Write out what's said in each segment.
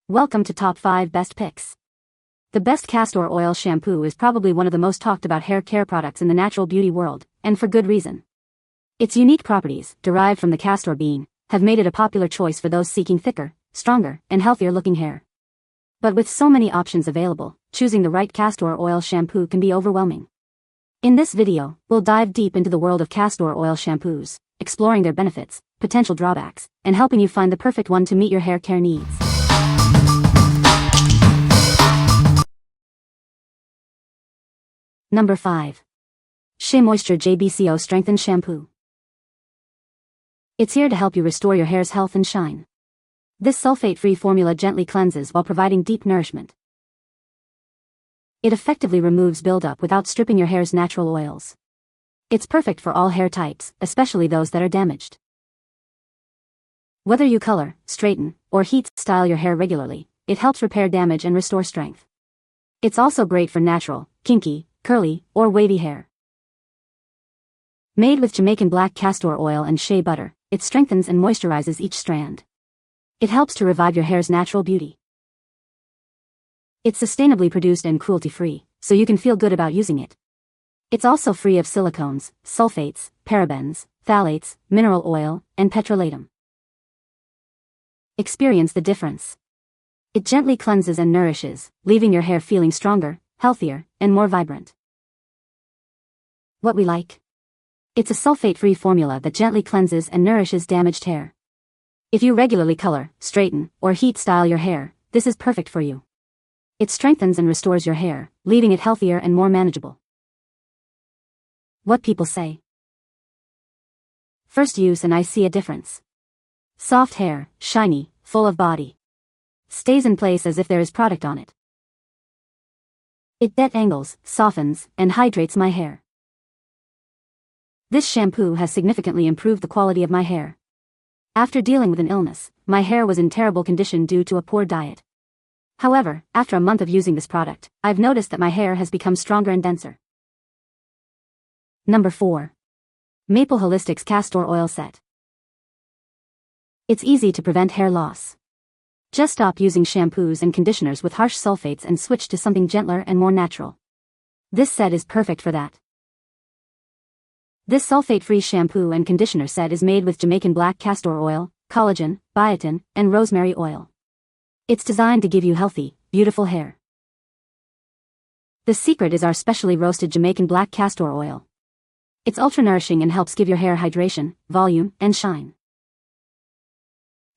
Welcome to Top 5 Best Picks. The best castor oil shampoo is probably one of the most talked about hair care products in the natural beauty world, and for good reason. Its unique properties, derived from the castor bean, have made it a popular choice for those seeking thicker, stronger, and healthier looking hair. But with so many options available, choosing the right castor oil shampoo can be overwhelming. In this video, we'll dive deep into the world of castor oil shampoos, exploring their benefits, potential drawbacks, and helping you find the perfect one to meet your hair care needs. Number 5. SheaMoisture JBCO Strengthened Shampoo. It's here to help you restore your hair's health and shine. This sulfate-free formula gently cleanses while providing deep nourishment. It effectively removes buildup without stripping your hair's natural oils. It's perfect for all hair types, especially those that are damaged. Whether you color, straighten, or heat style your hair regularly, it helps repair damage and restore strength. It's also great for natural, kinky, curly, or wavy hair. Made with Jamaican black castor oil and shea butter, it strengthens and moisturizes each strand. It helps to revive your hair's natural beauty. It's sustainably produced and cruelty-free, so you can feel good about using it. It's also free of silicones, sulfates, parabens, phthalates, mineral oil, and petrolatum. Experience the difference. It gently cleanses and nourishes, leaving your hair feeling stronger, healthier, and more vibrant. What we like? It's a sulfate-free formula that gently cleanses and nourishes damaged hair. If you regularly color, straighten, or heat style your hair, this is perfect for you. It strengthens and restores your hair, leaving it healthier and more manageable. What people say. First use and I see a difference. Soft hair, shiny, full of body. Stays in place as if there is product on it. It detangles, softens, and hydrates my hair. This shampoo has significantly improved the quality of my hair. After dealing with an illness, my hair was in terrible condition due to a poor diet. However, after a month of using this product, I've noticed that my hair has become stronger and denser. Number 4. Maple Holistics Castor Oil Set. It's easy to prevent hair loss. Just stop using shampoos and conditioners with harsh sulfates and switch to something gentler and more natural. This set is perfect for that. This sulfate-free shampoo and conditioner set is made with Jamaican black castor oil, collagen, biotin, and rosemary oil. It's designed to give you healthy, beautiful hair. The secret is our specially roasted Jamaican black castor oil. It's ultra-nourishing and helps give your hair hydration, volume, and shine.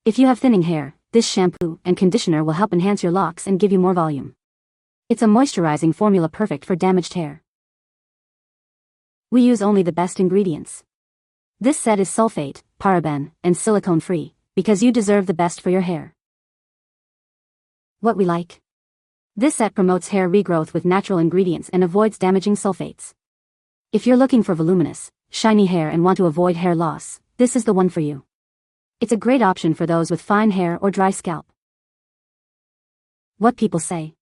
If you have thinning hair, this shampoo and conditioner will help enhance your locks and give you more volume. It's a moisturizing formula perfect for damaged hair. We use only the best ingredients. This set is sulfate, paraben, and silicone-free, because you deserve the best for your hair. What we like? This set promotes hair regrowth with natural ingredients and avoids damaging sulfates. If you're looking for voluminous, shiny hair and want to avoid hair loss, this is the one for you. It's a great option for those with fine hair or dry scalp. What people say.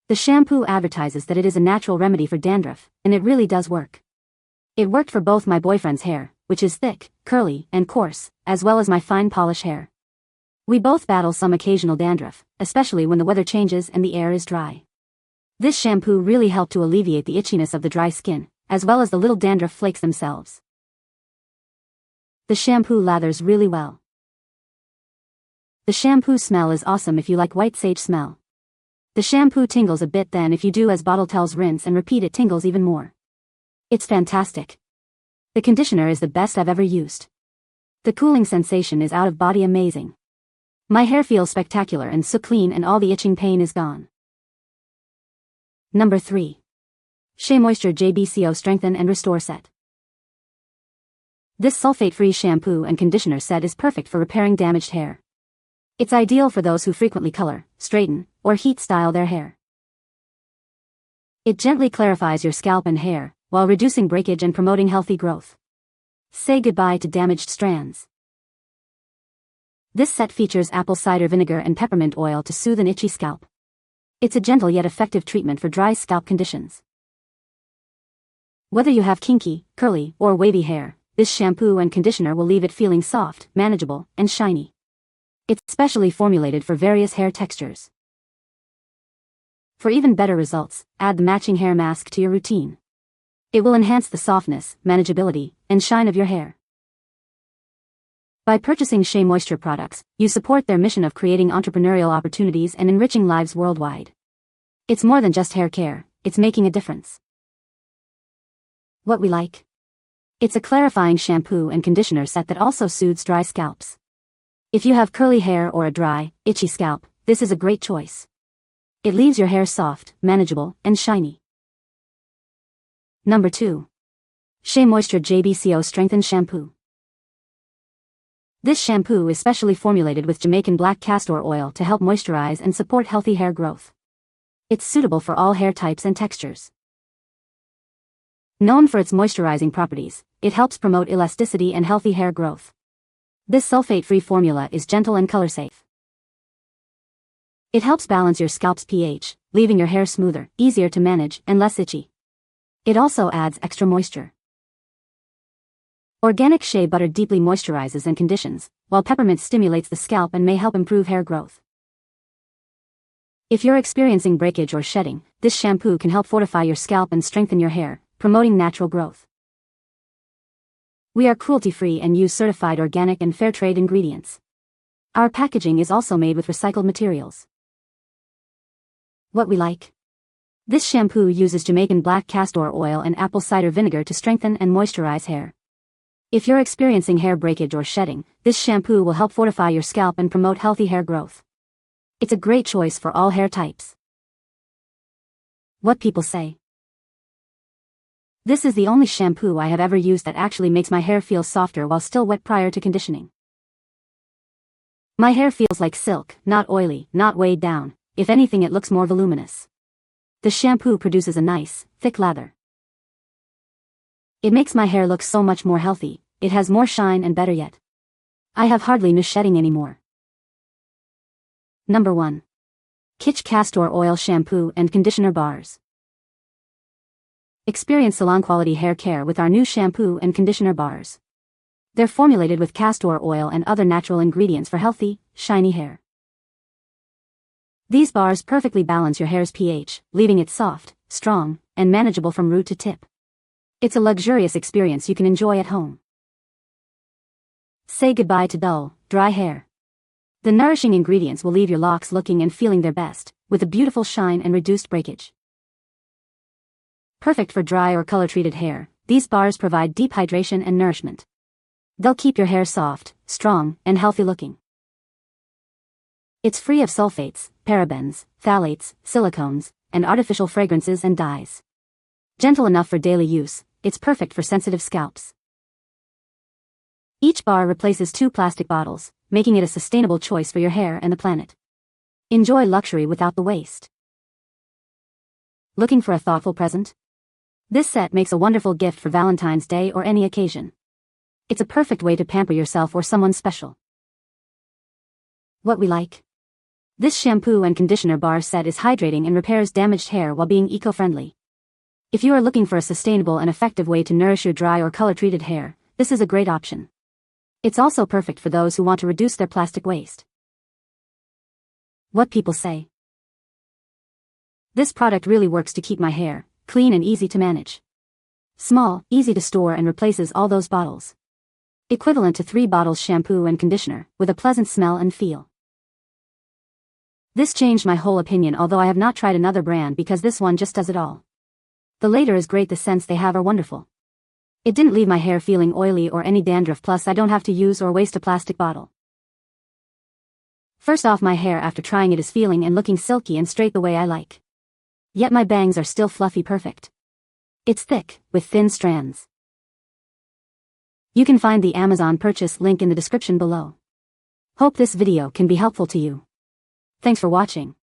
The shampoo advertises that it is a natural remedy for dandruff, and it really does work. It worked for both my boyfriend's hair, which is thick, curly, and coarse, as well as my fine polish hair. We both battle some occasional dandruff, especially when the weather changes and the air is dry. This shampoo really helped to alleviate the itchiness of the dry skin, as well as the little dandruff flakes themselves. The shampoo lathers really well. The shampoo smell is awesome if you like white sage smell. The shampoo tingles a bit, then if you do as bottle tells, rinse and repeat, it tingles even more. It's fantastic. The conditioner is the best I've ever used. The cooling sensation is out of body amazing. My hair feels spectacular and so clean, and all the itching pain is gone. Number 3. SheaMoisture JBCO Strengthen and Restore Set. This sulfate-free shampoo and conditioner set is perfect for repairing damaged hair. It's ideal for those who frequently color, straighten, or heat style their hair. It gently clarifies your scalp and hair, while reducing breakage and promoting healthy growth. Say goodbye to damaged strands. This set features apple cider vinegar and peppermint oil to soothe an itchy scalp. It's a gentle yet effective treatment for dry scalp conditions. Whether you have kinky, curly, or wavy hair, this shampoo and conditioner will leave it feeling soft, manageable, and shiny. It's specially formulated for various hair textures. For even better results, add the matching hair mask to your routine. It will enhance the softness, manageability, and shine of your hair. By purchasing SheaMoisture products, you support their mission of creating entrepreneurial opportunities and enriching lives worldwide. It's more than just hair care, it's making a difference. What we like. It's a clarifying shampoo and conditioner set that also soothes dry scalps. If you have curly hair or a dry, itchy scalp, this is a great choice. It leaves your hair soft, manageable, and shiny. Number 2. SheaMoisture JBCO Strengthen Shampoo. This shampoo is specially formulated with Jamaican black castor oil to help moisturize and support healthy hair growth. It's suitable for all hair types and textures. Known for its moisturizing properties, it helps promote elasticity and healthy hair growth. This sulfate-free formula is gentle and color-safe. It helps balance your scalp's pH, leaving your hair smoother, easier to manage, and less itchy. It also adds extra moisture. Organic shea butter deeply moisturizes and conditions, while peppermint stimulates the scalp and may help improve hair growth. If you're experiencing breakage or shedding, this shampoo can help fortify your scalp and strengthen your hair, promoting natural growth. We are cruelty-free and use certified organic and fair trade ingredients. Our packaging is also made with recycled materials. What we like. This shampoo uses Jamaican black castor oil and apple cider vinegar to strengthen and moisturize hair. If you're experiencing hair breakage or shedding, this shampoo will help fortify your scalp and promote healthy hair growth. It's a great choice for all hair types. What people say. This is the only shampoo I have ever used that actually makes my hair feel softer while still wet prior to conditioning. My hair feels like silk, not oily, not weighed down. If anything, it looks more voluminous. The shampoo produces a nice, thick lather. It makes my hair look so much more healthy. It has more shine and better yet. I have hardly no shedding anymore. Number 1. Kitsch Castor Oil Shampoo and Conditioner Bars. Experience salon-quality hair care with our new shampoo and conditioner bars. They're formulated with castor oil and other natural ingredients for healthy, shiny hair. These bars perfectly balance your hair's pH, leaving it soft, strong, and manageable from root to tip. It's a luxurious experience you can enjoy at home. Say goodbye to dull, dry hair. The nourishing ingredients will leave your locks looking and feeling their best, with a beautiful shine and reduced breakage. Perfect for dry or color-treated hair, these bars provide deep hydration and nourishment. They'll keep your hair soft, strong, and healthy-looking. It's free of sulfates, parabens, phthalates, silicones, and artificial fragrances and dyes. Gentle enough for daily use, it's perfect for sensitive scalps. Each bar replaces 2 plastic bottles, making it a sustainable choice for your hair and the planet. Enjoy luxury without the waste. Looking for a thoughtful present? This set makes a wonderful gift for Valentine's Day or any occasion. It's a perfect way to pamper yourself or someone special. What we like. This shampoo and conditioner bar set is hydrating and repairs damaged hair while being eco-friendly. If you are looking for a sustainable and effective way to nourish your dry or color-treated hair, this is a great option. It's also perfect for those who want to reduce their plastic waste. What people say. This product really works to keep my hair clean and easy to manage. Small, easy to store, and replaces all those bottles. Equivalent to 3 bottles shampoo and conditioner, with a pleasant smell and feel. This changed my whole opinion, although I have not tried another brand because this one just does it all. The later is great, the scents they have are wonderful. It didn't leave my hair feeling oily or any dandruff, plus I don't have to use or waste a plastic bottle. First off, my hair after trying it is feeling and looking silky and straight the way I like. Yet my bangs are still fluffy perfect. It's thick, with thin strands. You can find the Amazon purchase link in the description below. Hope this video can be helpful to you. Thanks for watching.